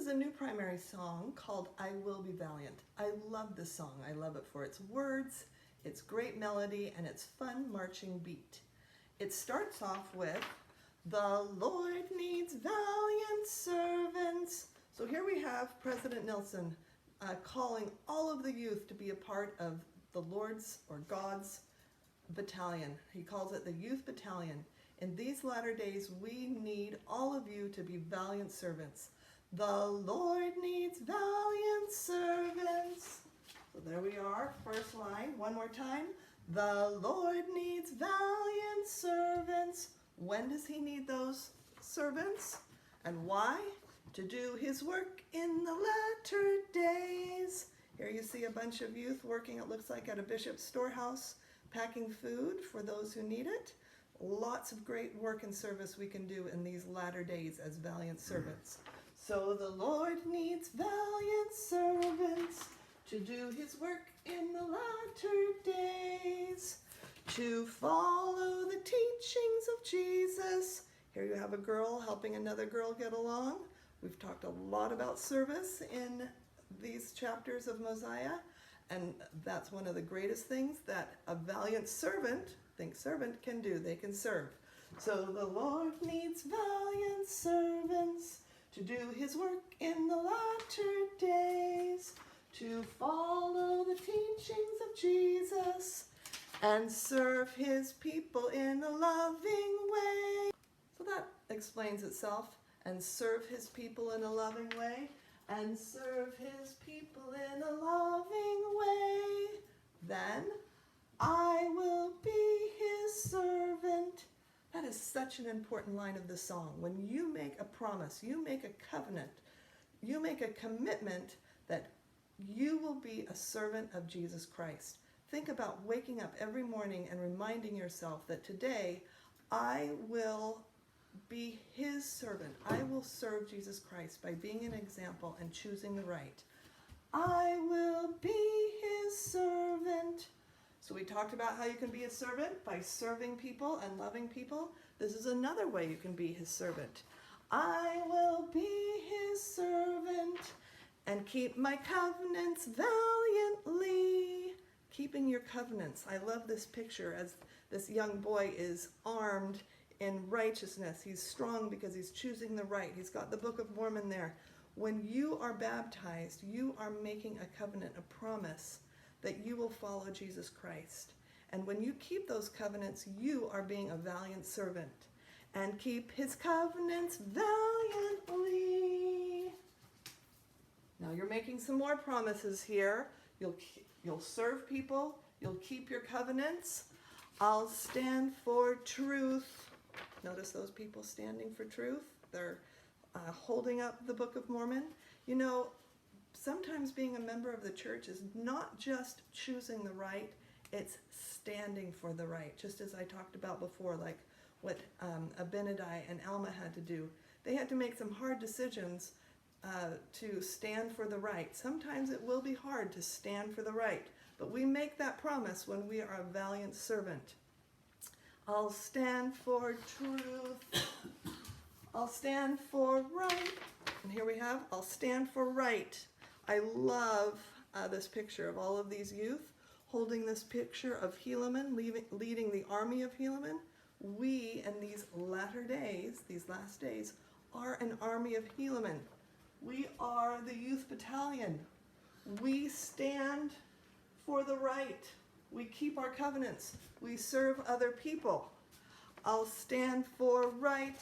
is a new primary song called I Will Be Valiant. I love this song. I love it for its words, its great melody, and its fun marching beat. It starts off with, "The Lord needs valiant servants." So here we have President Nelson calling all of the youth to be a part of the Lord's or God's battalion. He calls it the Youth Battalion. In these latter days, we need all of you to be valiant servants. The Lord needs valiant servants. So there we are, first line, one more time. The Lord needs valiant servants. When does he need those servants? And why? To do his work in the latter days. Here you see a bunch of youth working, it looks like, at a bishop's storehouse, packing food for those who need it. Lots of great work and service we can do in these latter days as valiant servants. So the Lord needs valiant servants to do his work in the latter days, to follow the teachings of Jesus. Here you have a girl helping another girl get along. We've talked a lot about service in these chapters of Mosiah, and that's one of the greatest things that a valiant servant, think servant, can do. They can serve. So the Lord needs valiant servants to do his work in the latter days, to follow the teachings of Jesus and serve his people in a loving way. So that explains itself. And serve his people in a loving way, and serve his people in a loving way. Then I will be his servant. That is such an important line of the song. When you make a promise, you make a covenant, you make a commitment that you will be a servant of Jesus Christ. Think about waking up every morning and reminding yourself that today I will be his servant. I will serve Jesus Christ by being an example and choosing the right. I will be his servant. So we talked about how you can be a servant by serving people and loving people. This is another way you can be his servant. I will be his servant and keep my covenants valiantly. Keeping your covenants. I love this picture as this young boy is armed in righteousness. He's strong because he's choosing the right. He's got the Book of Mormon there. When you are baptized, you are making a covenant, a promise that you will follow Jesus Christ. And when you keep those covenants, you are being a valiant servant. And keep his covenants valiantly. Now you're making some more promises here. You'll serve people. You'll keep your covenants. I'll stand for truth. Notice those people standing for truth. They're holding up the Book of Mormon. You know, sometimes being a member of the church is not just choosing the right, it's standing for the right. Just as I talked about before, like what Abinadi and Alma had to do. They had to make some hard decisions to stand for the right. Sometimes it will be hard to stand for the right, but we make that promise when we are a valiant servant. I'll stand for truth. I'll stand for right. And here we have, I'll stand for right. I love this picture of all of these youth holding this picture of Helaman, leading the army of Helaman. We, in these latter days, these last days, are an army of Helaman. We are the youth battalion. We stand for the right. We keep our covenants. We serve other people. I'll stand for right.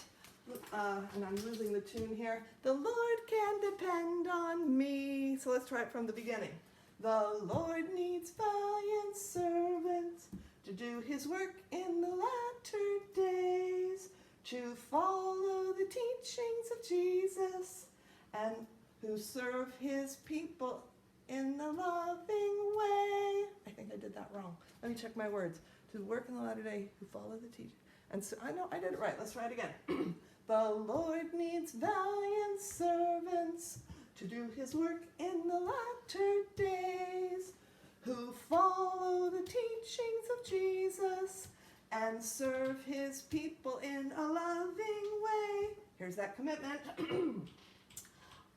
And I'm losing the tune here. The Lord can depend on me. So let's try it from the beginning. The Lord needs valiant servants to do his work in the latter days, to follow the teachings of Jesus, and who serve his people in the loving way. I think I did that wrong. Let me check my words. To work in the latter day, who follow the teaching. And so I know I did it right. Let's try it again. The Lord needs valiant servants to do his work in the latter days, who follow the teachings of Jesus and serve his people in a loving way. Here's that commitment.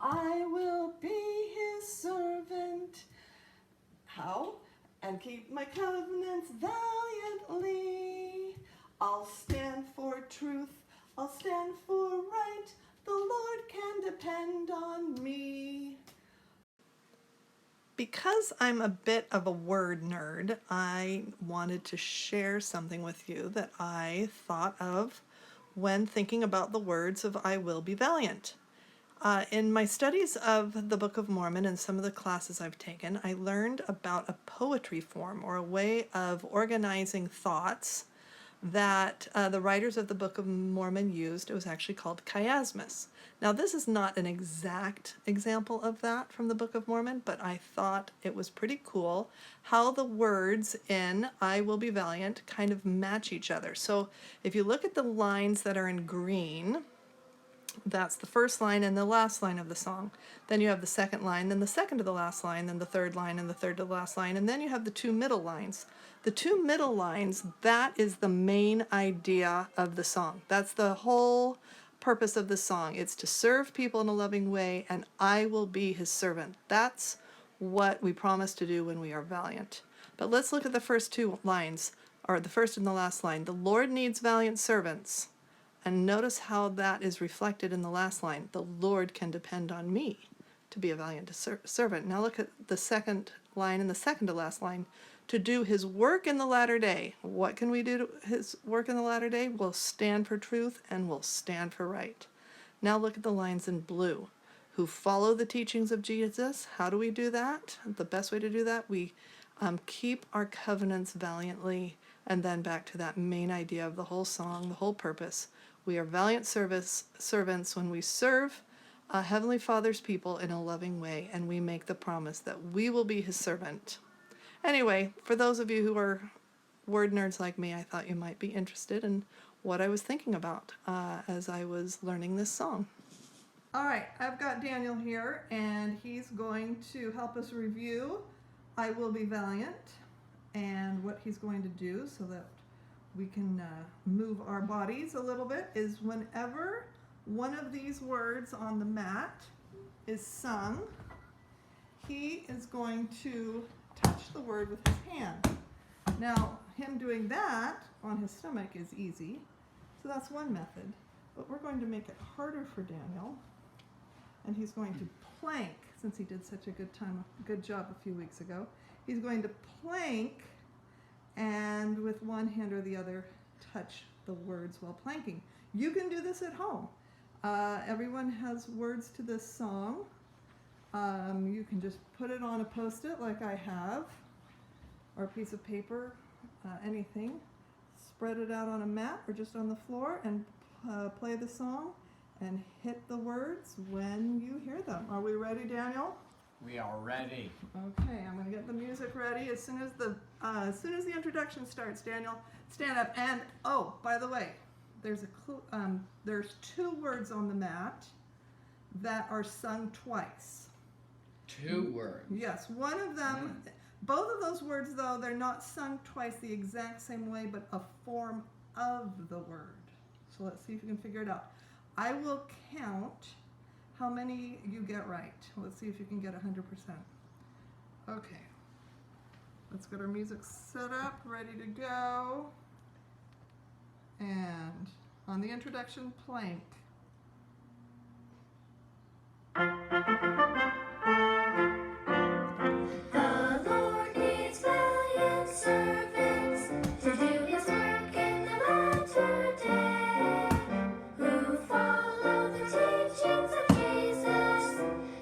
I and keep my covenants valiantly. I'll stand for truth, I'll stand for right. The Lord can depend on me. Because I'm a bit of a word nerd, I wanted to share something with you that I thought of when thinking about the words of I will be valiant. In my studies of the Book of Mormon and some of the classes I've taken, I learned about a poetry form or a way of organizing thoughts that the writers of the Book of Mormon used. It was actually called chiasmus. Now, this is not an exact example of that from the Book of Mormon, but I thought it was pretty cool how the words in I will be valiant kind of match each other. So if you look at the lines that are in green, that's the first line and the last line of the song. Then you have the second line, then the second to the last line, then the third line and the third to the last line, and then you have the two middle lines. The two middle lines, that is the main idea of the song. That's the whole purpose of the song. It's to serve people in a loving way, and I will be his servant. That's what we promise to do when we are valiant. But let's look at the first two lines, or the first and the last line. The Lord needs valiant servants. And notice how that is reflected in the last line. The Lord can depend on me to be a valiant servant. Now look at the second line and the second to last line. To do his work in the latter day. What can we do to his work in the latter day? We'll stand for truth and we'll stand for right. Now look at the lines in blue. Who follow the teachings of Jesus. How do we do that? The best way to do that, we keep our covenants valiantly. And then back to that main idea of the whole song, the whole purpose. We are valiant servants when we serve Heavenly Father's people in a loving way, and we make the promise that we will be his servant. Anyway, for those of you who are word nerds like me, I thought you might be interested in what I was thinking about as I was learning this song. All right, I've got Daniel here, and he's going to help us review I Will Be Valiant and what he's going to do so that we can move our bodies a little bit is whenever one of these words on the mat is sung, he is going to touch the word with his hand. Now, him doing that on his stomach is easy, so that's one method. But we're going to make it harder for Daniel, and he's going to plank, since he did such a good job a few weeks ago. He's going to plank and with one hand or the other touch the words while planking. You can do this at home. Everyone has words to this song. You can just put it on a post-it like I have, or a piece of paper, anything. Spread it out on a mat or just on the floor and play the song and hit the words when you hear them. Are we ready, Daniel? We are ready. Okay, I'm going to get the music ready. As soon as the introduction starts, Daniel, stand up. And oh, by the way, there's two words on the mat that are sung twice. Two words. Yes, one of them. Both of those words, though, they're not sung twice the exact same way, but a form of the word. So let's see if you can figure it out. I will count how many you get right. Let's see if you can get 100%. Okay. Let's get our music set up, ready to go. And on the introduction, plank. The Lord needs valiant servants to do his work in the latter day, who follow the teachings of Jesus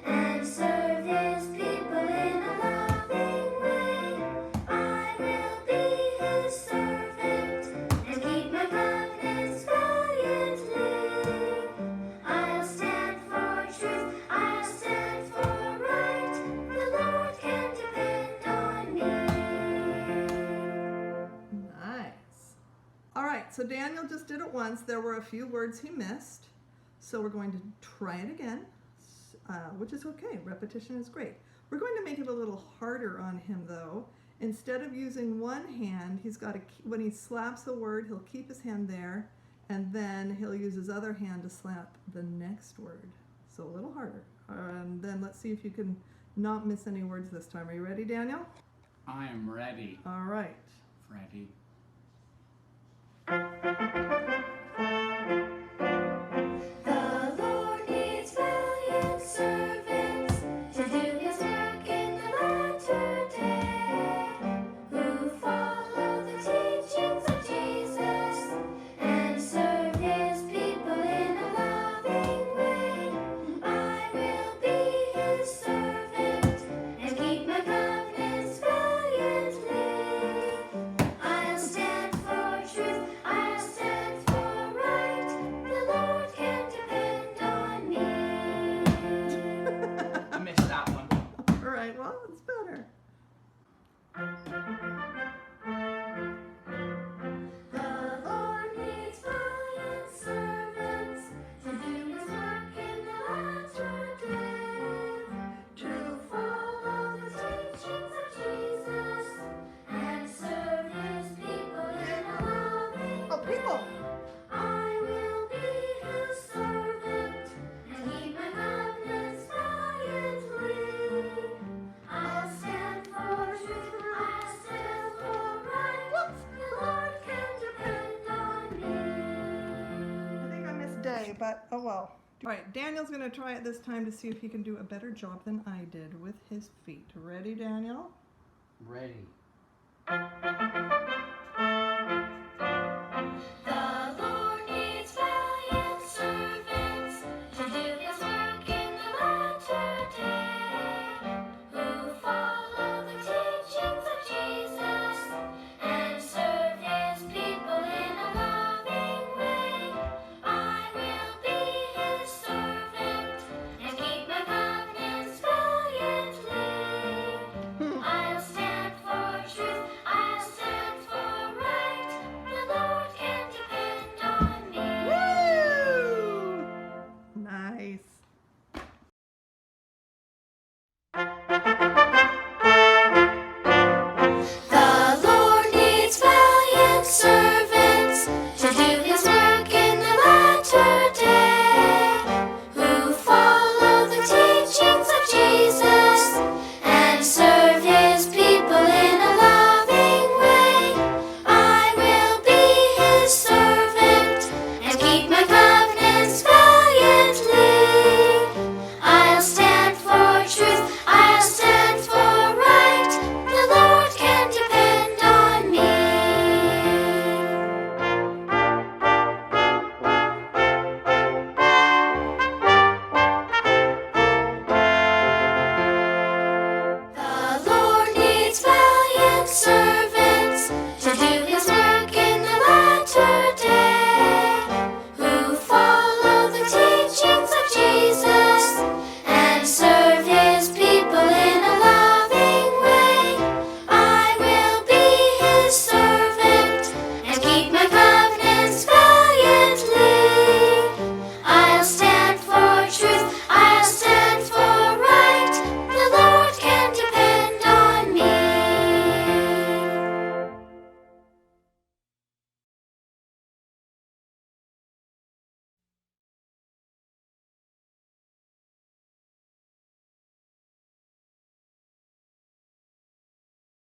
and serve his people in a loving way. I will be his servant and keep my covenants valiantly. I'll stand for truth, I'll stand for right. The Lord can depend on me. Nice. All right, so Daniel just did it once. There were a few words he missed. So we're going to try it again, which is okay. Repetition is great. We're going to make it a little harder on him, though. Instead of using one hand, he's got to, when he slaps the word, he'll keep his hand there, and then he'll use his other hand to slap the next word. So a little harder. And then let's see if you can not miss any words this time. Are you ready, Daniel? I am ready, All right. Freddy. The Lord needs valiant servants to do His work in the latter day, who follow the teachings of Jesus and serve His people in a loving way. I will be His servant and keep my covenants valiantly. I'll stand for truth, I'll stand for right. The Lord can depend on me. I missed that one. All right, well, it's better. The Lord needs valiant servants to do His work in the latter day, to follow the teachings of Jesus and serve His people in a loving Oh, people. way. I will be His servant and keep my covenants valiantly. I'll stand for truth, I'll stand for right. The Lord can depend on me. I think I missed day, but oh well. All right, Daniel's going to try it this time to see if he can do a better job than I did with his feet. Ready, Daniel? Ready.